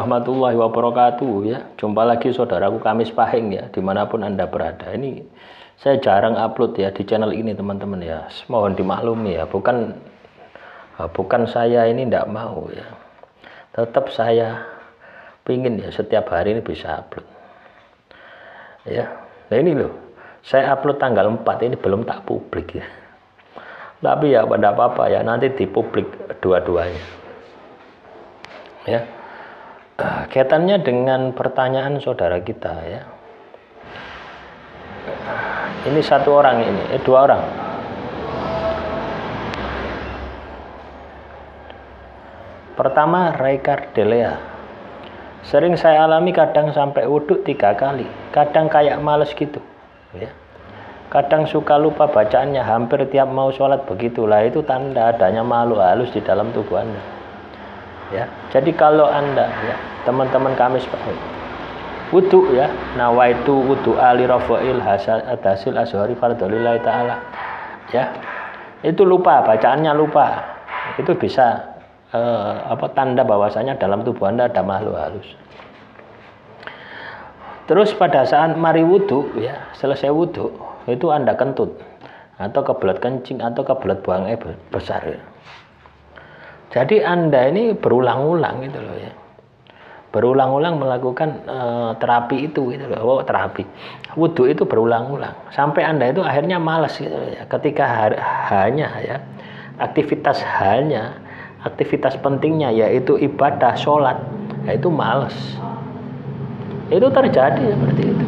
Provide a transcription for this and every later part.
warahmatullahi wabarakatuh ya. Jumpa lagi saudaraku Kamis Pahing ya, dimanapun Anda berada. Ini saya jarang upload ya di channel ini teman-teman ya. Mohon dimaklumi ya, bukan saya ini tidak mau ya. Tetap saya pingin ya setiap hari ini bisa upload. Ya. Nah ini loh, saya upload tanggal 4 ini belum tak publik ya. Tapi ya pada apa-apa ya, nanti dipublik dua-duanya. Ya. Kaitannya dengan pertanyaan saudara kita ya. Ini satu orang ini, dua orang. Pertama, Raikar Delea. Sering saya alami kadang sampai wudhu 3 kali, kadang kayak males gitu ya. Kadang suka lupa bacaannya, hampir tiap mau sholat begitulah. Itu tanda adanya makhluk halus di dalam tubuh Anda ya. Jadi kalau Anda ya, teman-teman Kamis Pahing wudhu ya, nawaitu wudhu ali rafail hasil azhari fardholillahi ta'ala ya, itu lupa bacaannya, lupa, itu bisa tanda bahwasanya dalam tubuh Anda ada makhluk halus. Terus pada saat mari wudhu ya, selesai wudhu itu Anda kentut atau kebelet kencing atau kebelet buang air besar ya. Jadi Anda ini berulang-ulang gitu loh ya, berulang-ulang melakukan terapi itu gitu loh. Terapi wudhu itu berulang-ulang sampai Anda itu akhirnya malas gitu loh ya. Ketika hanya ya aktivitas pentingnya yaitu ibadah sholat, yaitu malas. Itu terjadi seperti itu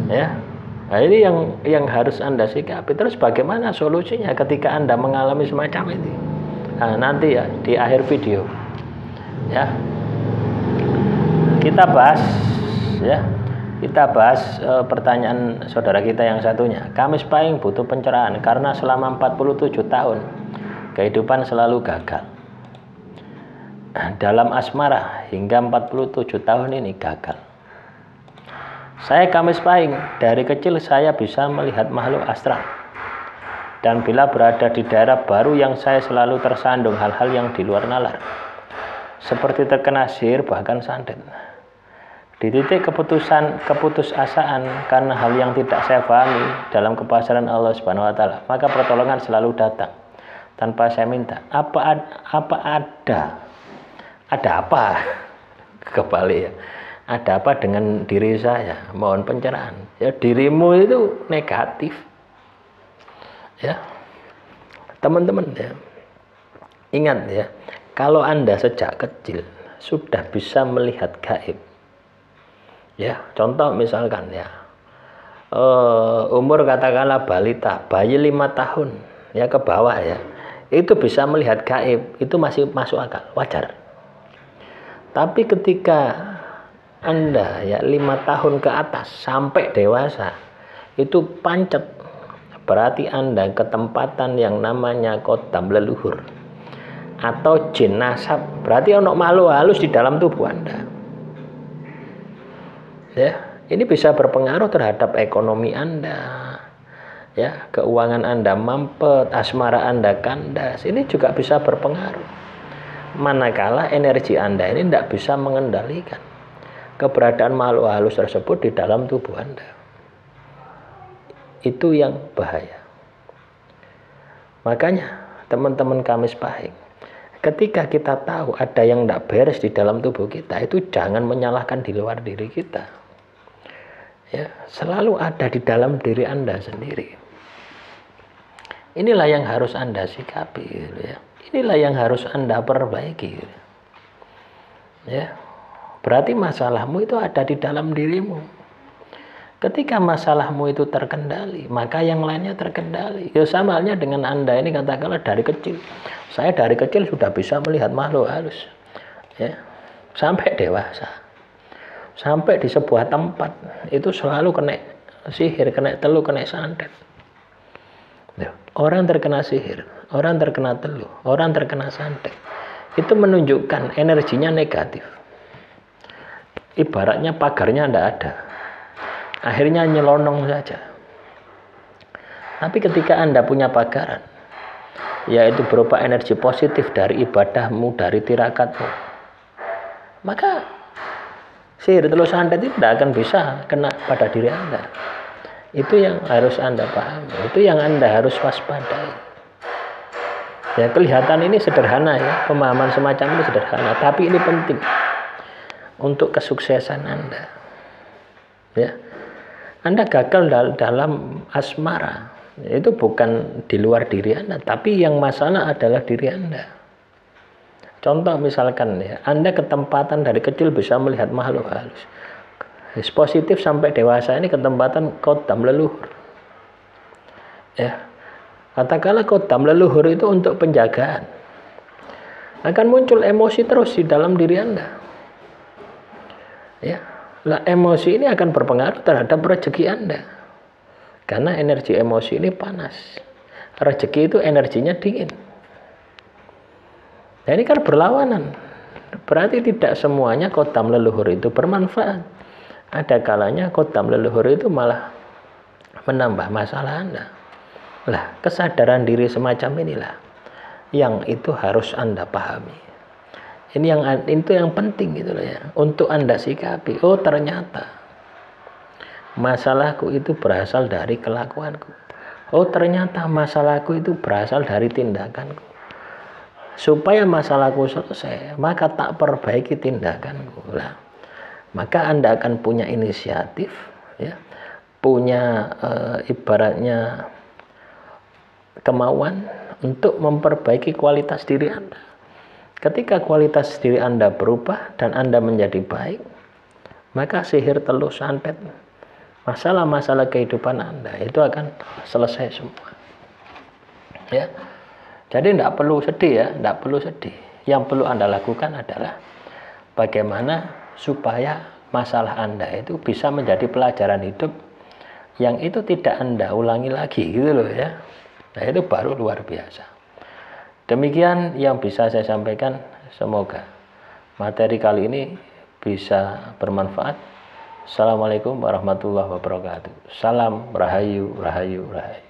ya. Nah ini yang harus Anda sikapi. Terus bagaimana solusinya ketika Anda mengalami semacam ini? Nah, nanti ya di akhir video ya kita bahas pertanyaan saudara kita yang satunya. Kamis Pahing butuh pencerahan karena selama 47 tahun kehidupan selalu gagal. Dalam asmara hingga 47 tahun ini gagal. Saya Kamis Pahing, dari kecil saya bisa melihat makhluk astral. Dan bila berada di daerah baru yang saya selalu tersandung hal-hal yang di luar nalar. Seperti terkena sihir bahkan santet. Di titik keputusasaan karena hal yang tidak saya pahami dalam kebesaran Allah Subhanahu wa taala, maka pertolongan selalu datang tanpa saya minta. Ada apa? Kebalik ya. Ada apa dengan diri saya? Mohon pencerahan. Ya, dirimu itu negatif. Ya. Teman-teman ya. Ingat ya, kalau Anda sejak kecil sudah bisa melihat gaib. Ya, contoh misalkan ya. Umur katakanlah balita, bayi 5 tahun ya ke bawah ya. Itu bisa melihat gaib, itu masih masuk akal, wajar. Tapi ketika Anda ya 5 tahun ke atas sampai dewasa itu pancet, berarti Anda ketempatan yang namanya kodam leluhur atau jin nasab, berarti ono makhluk halus di dalam tubuh Anda ya. Ini bisa berpengaruh terhadap ekonomi Anda ya, keuangan Anda mampet, asmara Anda kandas. Ini juga bisa berpengaruh manakala energi Anda ini tidak bisa mengendalikan keberadaan makhluk halus tersebut di dalam tubuh Anda. Itu yang bahaya. Makanya teman-teman Kamis Pahing, ketika kita tahu ada yang tidak beres di dalam tubuh kita, itu jangan menyalahkan di luar diri kita ya, selalu ada di dalam diri Anda sendiri. Inilah yang harus Anda sikapi gitu ya. Inilah yang harus Anda perbaiki gitu. Ya. Berarti masalahmu itu ada di dalam dirimu. Ketika masalahmu itu terkendali, maka yang lainnya terkendali. Ya sama halnya dengan Anda ini, katakanlah dari kecil. Saya dari kecil sudah bisa melihat makhluk halus. Ya. Sampai dewasa. Sampai di sebuah tempat itu selalu kena sihir, kena telu, kena santet. Ya. Orang terkena sihir, orang terkena telu, orang terkena santet. Itu menunjukkan energinya negatif. Ibaratnya pagarnya tidak ada, akhirnya nyelonong saja. Tapi ketika Anda punya pagaran, yaitu berupa energi positif dari ibadahmu, dari tirakatmu, maka sihir telur santet itu tidak akan bisa kena pada diri Anda. Itu yang harus Anda pahami, itu yang Anda harus waspadai. Ya, kelihatan ini sederhana ya, pemahaman semacam ini sederhana, tapi ini penting untuk kesuksesan Anda. Ya, Anda gagal dalam asmara, itu bukan di luar diri Anda, tapi yang masalah adalah diri Anda. Contoh misalkan ya, Anda ketempatan dari kecil bisa melihat makhluk halus. Positif sampai dewasa ini ketempatan kodam leluhur. Ya, katakanlah kodam leluhur itu untuk penjagaan. Akan muncul emosi terus di dalam diri Anda. Ya, lah emosi ini akan berpengaruh terhadap rezeki Anda. Karena energi emosi ini panas. Rezeki itu energinya dingin. Nah, ini kan berlawanan. Berarti tidak semuanya kodam leluhur itu bermanfaat. Ada kalanya kodam leluhur itu malah menambah masalah Anda. Lah, kesadaran diri semacam inilah yang itu harus Anda pahami. Itu yang penting gitu loh ya. Untuk Anda sikapi. Oh, ternyata masalahku itu berasal dari kelakuanku. Oh, ternyata masalahku itu berasal dari tindakanku. Supaya masalahku selesai, maka tak perbaiki tindakanku lah. Maka Anda akan punya inisiatif, ya, punya ibaratnya kemauan untuk memperbaiki kualitas diri Anda. Ketika kualitas diri Anda berubah dan Anda menjadi baik, maka sihir telur santet, masalah-masalah kehidupan Anda itu akan selesai semua. Ya. Jadi tidak perlu sedih ya, tidak perlu sedih. Yang perlu Anda lakukan adalah bagaimana supaya masalah Anda itu bisa menjadi pelajaran hidup yang itu tidak Anda ulangi lagi gitu loh ya. Nah, itu baru luar biasa. Demikian yang bisa saya sampaikan, semoga materi kali ini bisa bermanfaat. Assalamualaikum warahmatullahi wabarakatuh. Salam rahayu, rahayu, rahayu.